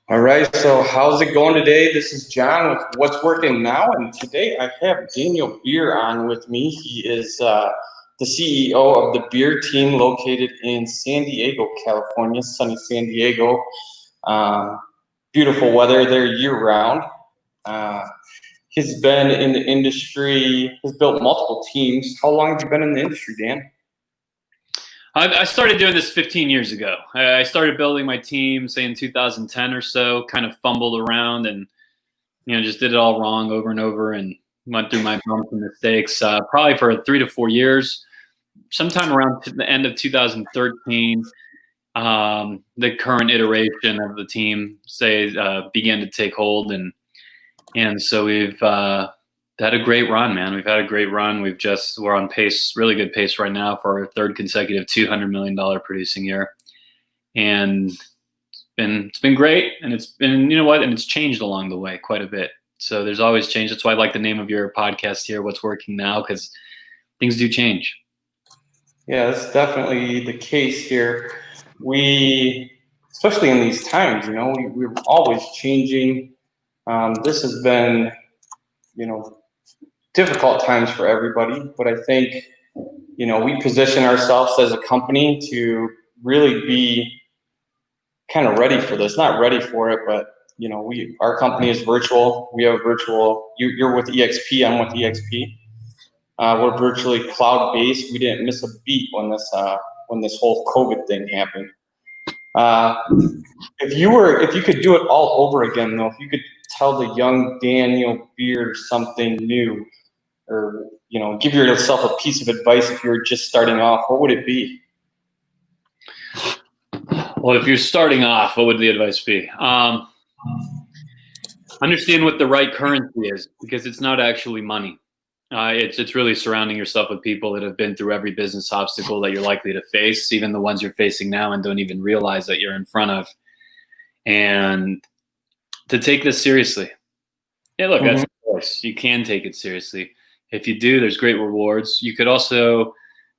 All right, so how's it going today? This is John with What's Working Now, and today I have Daniel Beer on with me. He is the CEO of the Beer Team located in San Diego, California, sunny San Diego. Um, Beautiful weather there year round. Uh, he's been in the industry, has built multiple teams. How long have you been in the industry, Dan? I started doing this 15 years ago. I started building my team, say in 2010 or so. Kind of fumbled around and just did it all wrong over and over, and went through my bumps and mistakes. Probably for 3 to 4 years. Sometime around the end of 2013, the current iteration of the team began to take hold, and so we've had a great run, man. We've had a great run. We're on pace, really good pace right now for our third consecutive $200 million producing year. And it's been great. And it's been, and it's changed along the way quite a bit. So there's always change. That's why I like the name of your podcast here, What's Working Now, because things do change. Yeah, that's definitely the case here. Especially in these times, we're always changing. This has been, difficult times for everybody, but I think, we position ourselves as a company to really be kind of ready for this. Not ready for it, but our company is virtual. We have virtual. You're with EXP. I'm with EXP. We're virtually cloud based. We didn't miss a beat when this whole COVID thing happened. If you could do it all over again, though, if you could tell the young Daniel Beer something new, or give yourself a piece of advice if you were just starting off, what would it be? Well, if you're starting off, what would the advice be? Understand what the right currency is, because it's not actually money. It's really surrounding yourself with people that have been through every business obstacle that you're likely to face, even the ones you're facing now and don't even realize that you're in front of. And to take this seriously. Yeah, look, that's a choice. You can take it seriously. If you do, there's great rewards. You could also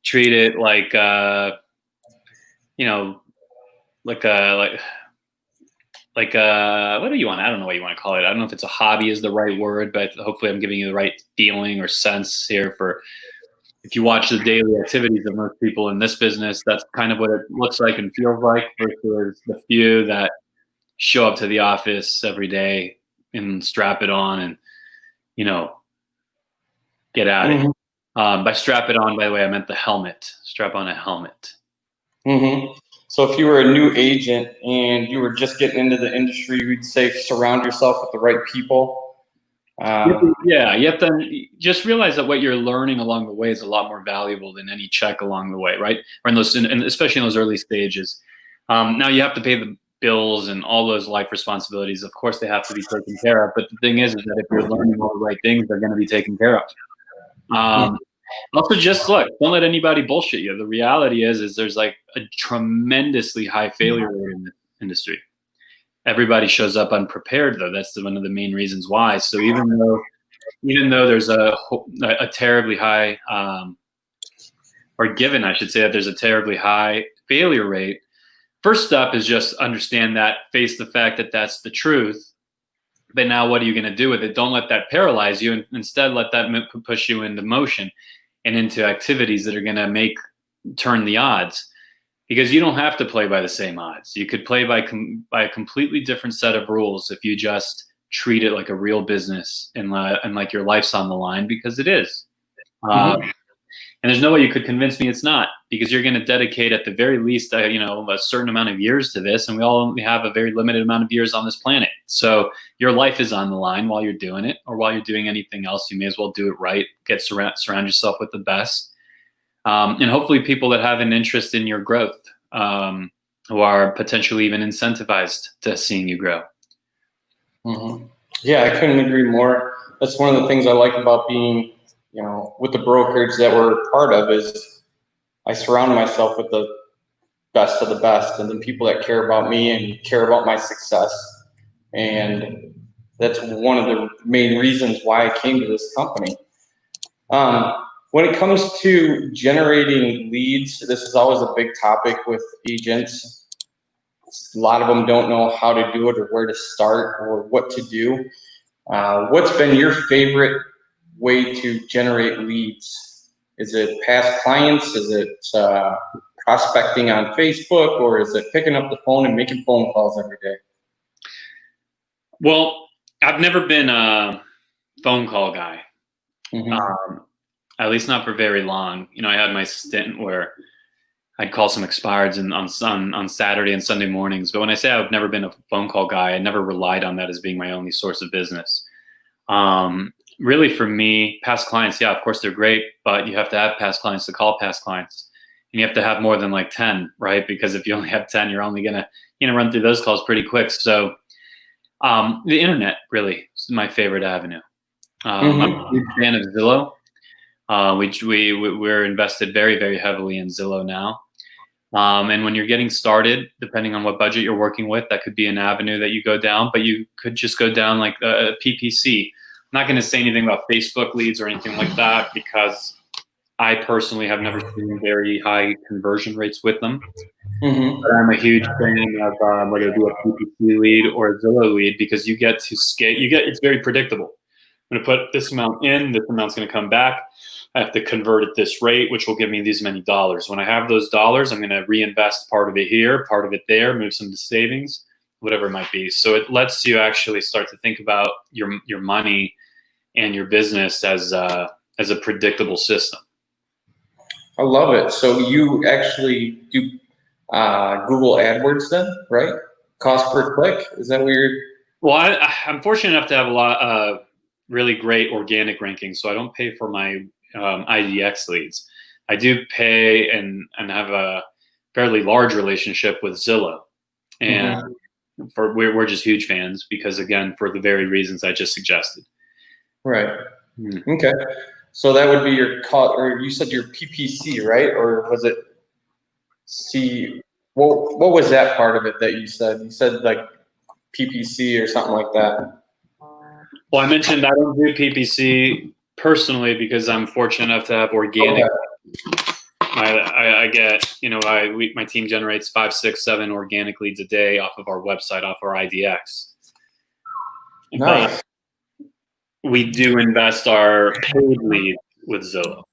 treat it like, what do you want? I don't know what you want to call it. I don't know if it's a hobby is the right word, but hopefully I'm giving you the right feeling or sense here for if you watch the daily activities of most people in this business, that's kind of what it looks like and feels like versus the few that show up to the office every day and strap it on and, get at it. By strap it on, by the way, I meant the helmet. Strap on a helmet. So if you were a new agent and you were just getting into the industry, you'd say surround yourself with the right people. Yeah, you have to just realize that what you're learning along the way is a lot more valuable than any check along the way, right? Or and especially in those early stages. Now you have to pay the bills and all those life responsibilities. Of course, they have to be taken care of. But the thing is that if you're learning all the right things, they're going to be taken care of. Also, just look, don't let anybody bullshit you. The reality is there's like a tremendously high failure rate in the industry. Everybody shows up unprepared, though. That's one of the main reasons why. So even though there's a terribly high, or given, I should say, that there's a terribly high failure rate, first step is just understand that, face the fact that that's the truth. But now what are you going to do with it? Don't let that paralyze you, and instead let that push you into motion and into activities that are going to turn the odds. Because you don't have to play by the same odds. You could play by a completely different set of rules if you just treat it like a real business and like your life's on the line, because it is. And there's no way you could convince me it's not, because you're going to dedicate at the very least, a certain amount of years to this, and we all only have a very limited amount of years on this planet. So your life is on the line while you're doing it, or while you're doing anything else. You may as well do it right. Surround yourself with the best. And hopefully people that have an interest in your growth, who are potentially even incentivized to seeing you grow. Yeah, I couldn't agree more. That's one of the things I like about being, with the brokerage that we're part of, is I surround myself with the best of the best, and then people that care about me and care about my success. And that's one of the main reasons why I came to this company. When it comes to generating leads, this is always a big topic with agents. A lot of them don't know how to do it or where to start or what to do. What's been your favorite way to generate leads? Is it past clients? Is it prospecting on Facebook, or is it picking up the phone and making phone calls every day? Well, I've never been a phone call guy, at least not for very long. I had my stint where I'd call some expireds on Saturday and Sunday mornings. But when I say I've never been a phone call guy, I never relied on that as being my only source of business. Really, for me, past clients, yeah, of course they're great, but you have to have past clients to call past clients, and you have to have more than like 10, right? Because if you only have 10, you're only gonna run through those calls pretty quick. So the internet really is my favorite avenue. I'm a huge fan of Zillow. We're invested very, very heavily in Zillow now. And when you're getting started, depending on what budget you're working with, that could be an avenue that you go down, but you could just go down like a PPC. I'm not going to say anything about Facebook leads or anything like that, because I personally have never seen very high conversion rates with them. But I'm a huge fan of whether it be a PPC lead or a Zillow lead, because you get to scale. It's very predictable. I'm going to put this amount in, this amount's going to come back. I have to convert at this rate, which will give me these many dollars. When I have those dollars, I'm going to reinvest part of it here, part of it there, move some to savings, whatever it might be. So it lets you actually start to think about your money and your business as a predictable system. I love it. So you actually do Google AdWords then, right? Cost per click? Is that what you're? Well, I'm fortunate enough to have a lot of really great organic rankings, so I don't pay for my IDX leads. I do pay and have a fairly large relationship with Zillow, and we're just huge fans, because again, for the very reasons I just suggested. Right. Okay. So that would be your cost, or you said your PPC, right? Or was it C? What was that part of it that you said? You said like PPC or something like that. Well, I mentioned I don't do PPC personally because I'm fortunate enough to have organic. Okay. I get, my team generates 5, 6, 7 organic leads a day off of our website, off our IDX. Nice. We do invest our paid leads with Zillow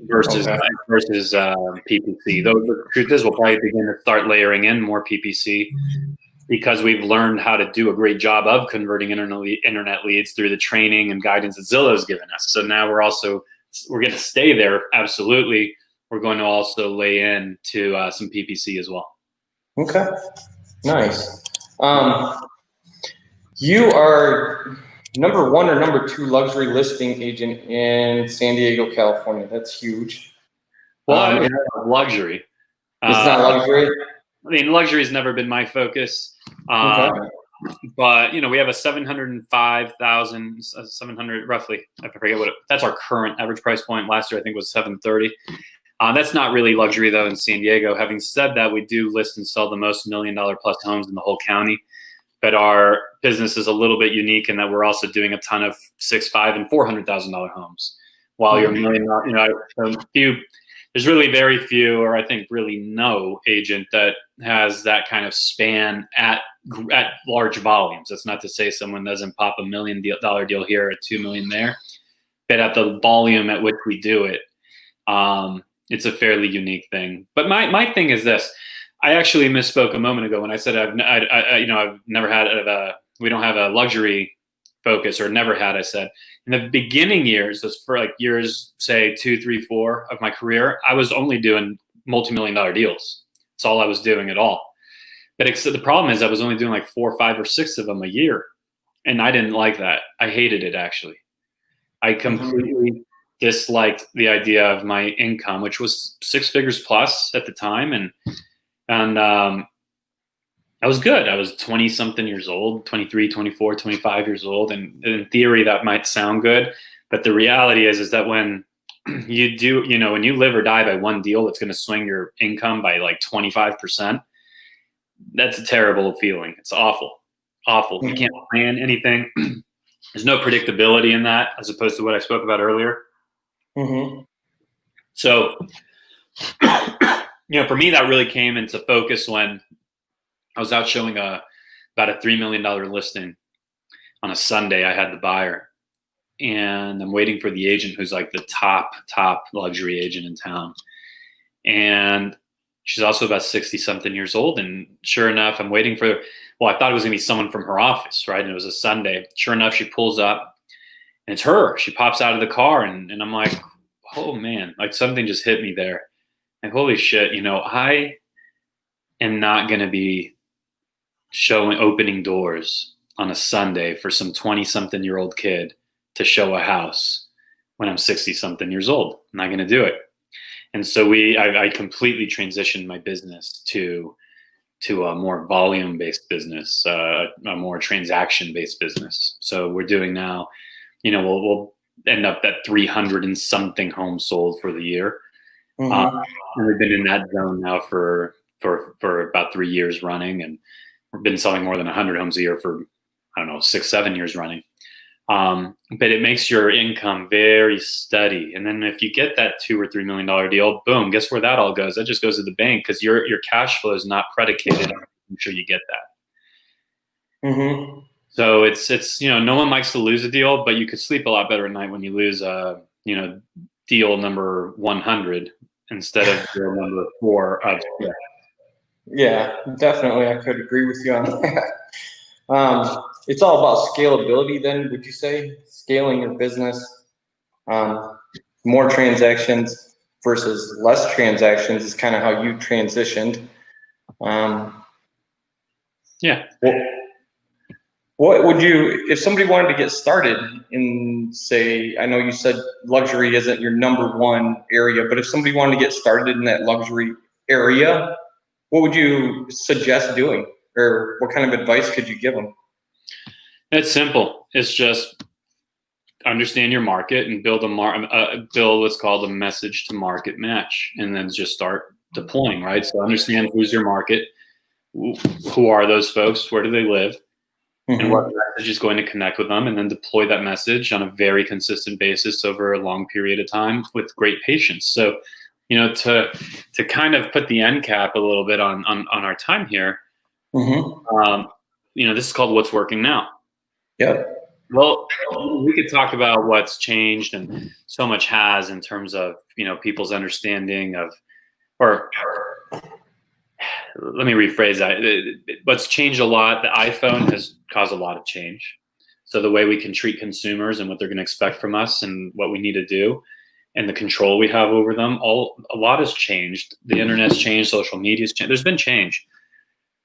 versus PPC. Though the truth is, we'll probably begin to start layering in more PPC, because we've learned how to do a great job of converting internet leads through the training and guidance that Zillow's given us. So now we're going to stay there. Absolutely. We're going to also lay in to some PPC as well. Okay. Nice. You are number 1 or number 2 luxury listing agent in San Diego, California. That's huge. Well, luxury. It's not luxury? I mean, luxury has never been my focus. Okay. But, we have a 705,000, 700 roughly. I forget that's our current average price point. Last year, I think, was 730. That's not really luxury, though, in San Diego. Having said that, we do list and sell the most $1 million plus homes in the whole county. But our business is a little bit unique in that we're also doing a ton of $650,000 and $400,000 homes. While you're there's really very few, or I think really no agent that has that kind of span at large volumes. That's not to say someone doesn't pop $1 million deal here, a $2 million there, but at the volume at which we do it, it's a fairly unique thing. But my thing is this. I actually misspoke a moment ago when I said I've never had we don't have a luxury focus, or never had. I said in the beginning years, for like years, say 2, 3, 4 of my career, I was only doing multi-million-dollar deals. That's all I was doing at all. But the problem is I was only doing like 4, 5, or 6 of them a year, and I didn't like that. I hated it, actually. I completely disliked the idea of my income, which was 6 figures plus at the time, and I was good. I was 20 something years old, 23, 24, 25 years old. And in theory, that might sound good. But the reality is that when you do, when you live or die by one deal that's going to swing your income by like 25%, that's a terrible feeling. It's awful. Awful. You can't plan anything. There's no predictability in that, as opposed to what I spoke about earlier. So, for me, that really came into focus when I was out showing about a $3 million listing on a Sunday. I had the buyer, and I'm waiting for the agent who's like the top luxury agent in town. And she's also about 60 something years old. And sure enough, I'm waiting for, well, I thought it was gonna be someone from her office, right? And it was a Sunday. Sure enough, she pulls up and it's her. She pops out of the car, and I'm like, oh man, like something just hit me there. Like, holy shit, I am not gonna be opening doors on a Sunday for some 20 something year old kid to show a house when I'm 60 something years old. I'm not going to do it. And so I completely transitioned my business to a more volume based business, a more transaction based business. So we're doing now, we'll end up at 300 and something homes sold for the year. And we've been in that zone now for about 3 years running, and we've been selling more than 100 homes a year for, I don't know, 6-7 years running. But it makes your income very steady. And then if you get that $2 or $3 million deal, boom, guess where that all goes? That just goes to the bank, because your cash flow is not predicated on making sure you get that. Mm-hmm. So it's no one likes to lose a deal, but you could sleep a lot better at night when you lose deal number 100 instead of deal number 4 of 6. Yeah, definitely. I could agree with you on that. It's all about scalability then, would you say? Scaling your business, more transactions versus less transactions is kind of how you transitioned. Yeah. What would you, if somebody wanted to get started in, say, I know you said luxury isn't your number one area, but if somebody wanted to get started in that luxury area, what would you suggest doing, or what kind of advice could you give them? It's simple. It's just understand your market and build build what's called a message to market match, and then just start deploying, right? So understand who's your market, who are those folks, where do they live, and what message is going to connect with them, and then deploy that message on a very consistent basis over a long period of time with great patience. So, to kind of put the end cap a little bit on our time here, this is called What's Working Now. Yep. Well, we could talk about what's changed, and so much has, in terms of, people's understanding of, or let me rephrase that. What's changed a lot, the iPhone has caused a lot of change. So the way we can treat consumers and what they're going to expect from us and what we need to do and the control we have over them, a lot has changed. The internet's changed, social media's changed. There's been change.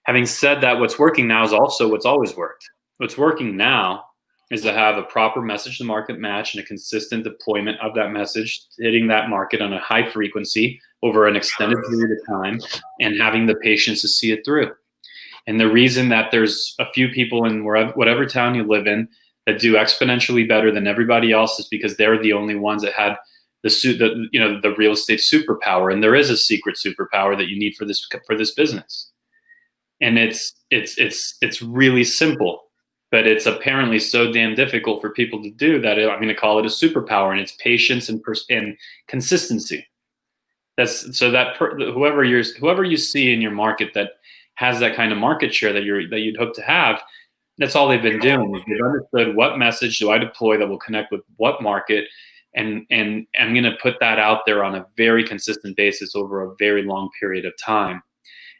Having said that, what's working now is also what's always worked. What's working now is to have a proper message to market match and a consistent deployment of that message, hitting that market on a high frequency over an extended period of time, and having the patience to see it through. And the reason that there's a few people in whatever town you live in that do exponentially better than everybody else is because they're the only ones that had the real estate superpower. And there is a secret superpower that you need for this business. And it's really simple, but it's apparently so damn difficult for people to do that I'm going to call it a superpower, and it's patience and consistency. Whoever you see in your market that has that kind of market share that you'd hope to have, that's all they've been doing. They've understood what message do I deploy that will connect with what market, and I'm going to put that out there on a very consistent basis over a very long period of time.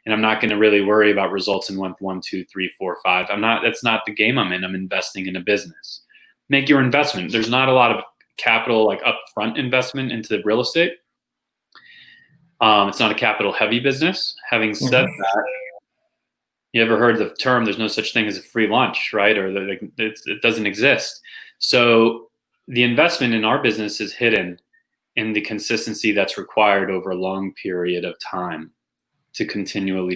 And I'm not going to really worry about results in month 1, 2, 3, 4, 5. That's not the game I'm in. I'm investing in a business. Make your investment. There's not a lot of capital, like upfront investment into real estate. It's not a capital heavy business. Having said that, you ever heard the term, there's no such thing as a free lunch, right? Or it doesn't exist. So the investment in our business is hidden in the consistency that's required over a long period of time to continually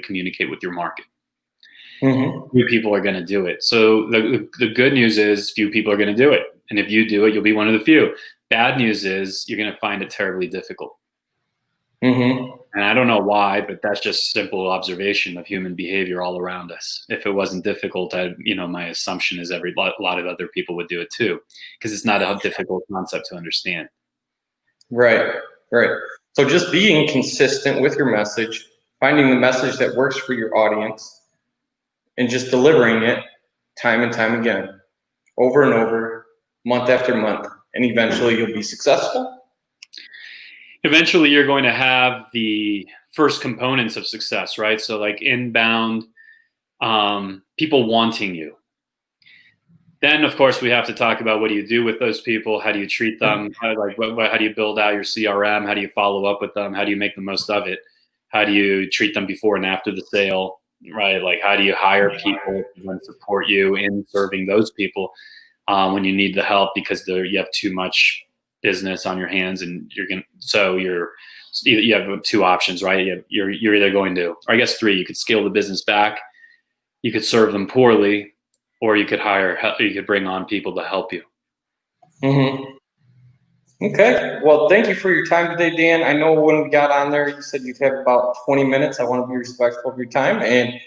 communicate with your market. Few people are going to do it. So the good news is few people are going to do it. And if you do it, you'll be one of the few. Bad news is you're going to find it terribly difficult. And I don't know why, but that's just simple observation of human behavior all around us. If it wasn't difficult, my assumption is a lot of other people would do it too, because it's not a difficult concept to understand. Right. So just being consistent with your message, finding the message that works for your audience, and just delivering it time and time again, over and over, month after month, and eventually you'll be successful. Eventually you're going to have the first components of success, right? So like inbound, people wanting you. Then of course we have to talk about what do you do with those people? How do you treat them? How do you build out your CRM? How do you follow up with them? How do you make the most of it? How do you treat them before and after the sale, right? Like how do you hire people and support you in serving those people when you need the help because you have too much business on your hands, and you have two options, right? You're either going to, or I guess three, you could scale the business back, you could serve them poorly, or you could bring on people to help you. Mm-hmm. Okay. Well, thank you for your time today, Dan. I know when we got on there, you said you'd have about 20 minutes. I want to be respectful of your time. And,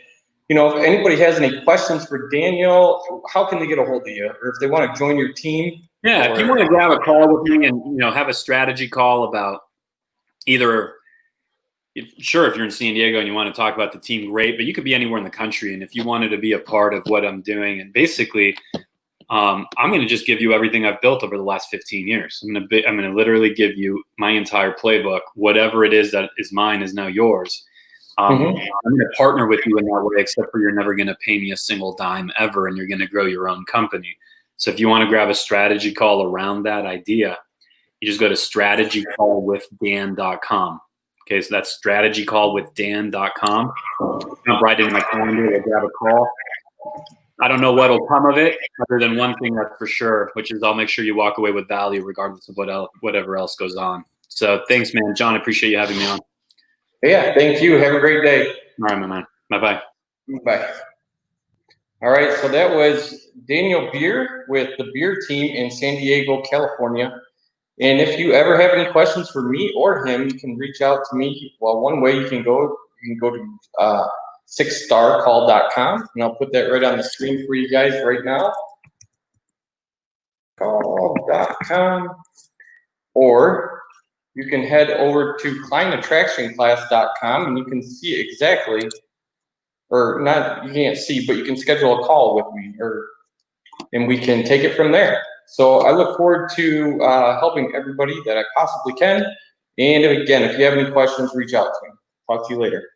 if anybody has any questions for Daniel, how can they get a hold of you? Or if they want to join your team? Yeah, if you want to grab a call with me and, have a strategy call about either, if you're in San Diego and you want to talk about the team, great, but you could be anywhere in the country. And if you wanted to be a part of what I'm doing, and basically, I'm going to just give you everything I've built over the last 15 years. I'm going to literally give you my entire playbook. Whatever it is that is mine is now yours. I'm going to partner with you in that way, except for you're never going to pay me a single dime ever, and you're going to grow your own company. So if you want to grab a strategy call around that idea, you just go to strategycallwithdan.com. Okay, so that's strategycallwithdan.com. Jump right into my calendar to grab a call. I don't know what'll come of it, other than one thing that's for sure, which is I'll make sure you walk away with value regardless of whatever else goes on. So thanks, man. John, I appreciate you having me on. Yeah, thank you. Have a great day. All right, my man. Bye-bye. Bye. All right, so that was Daniel Beer with the Beer Team in San Diego, California. And if you ever have any questions for me or him, you can reach out to me. Well, one way you can go to 6starcall.com, and I'll put that right on the screen for you guys right now. Call.com. Or you can head over to clientattractionclass.com, and you can see exactly, or not, you can't see, but you can schedule a call with me, and we can take it from there. So I look forward to helping everybody that I possibly can. And again, if you have any questions, reach out to me. Talk to you later.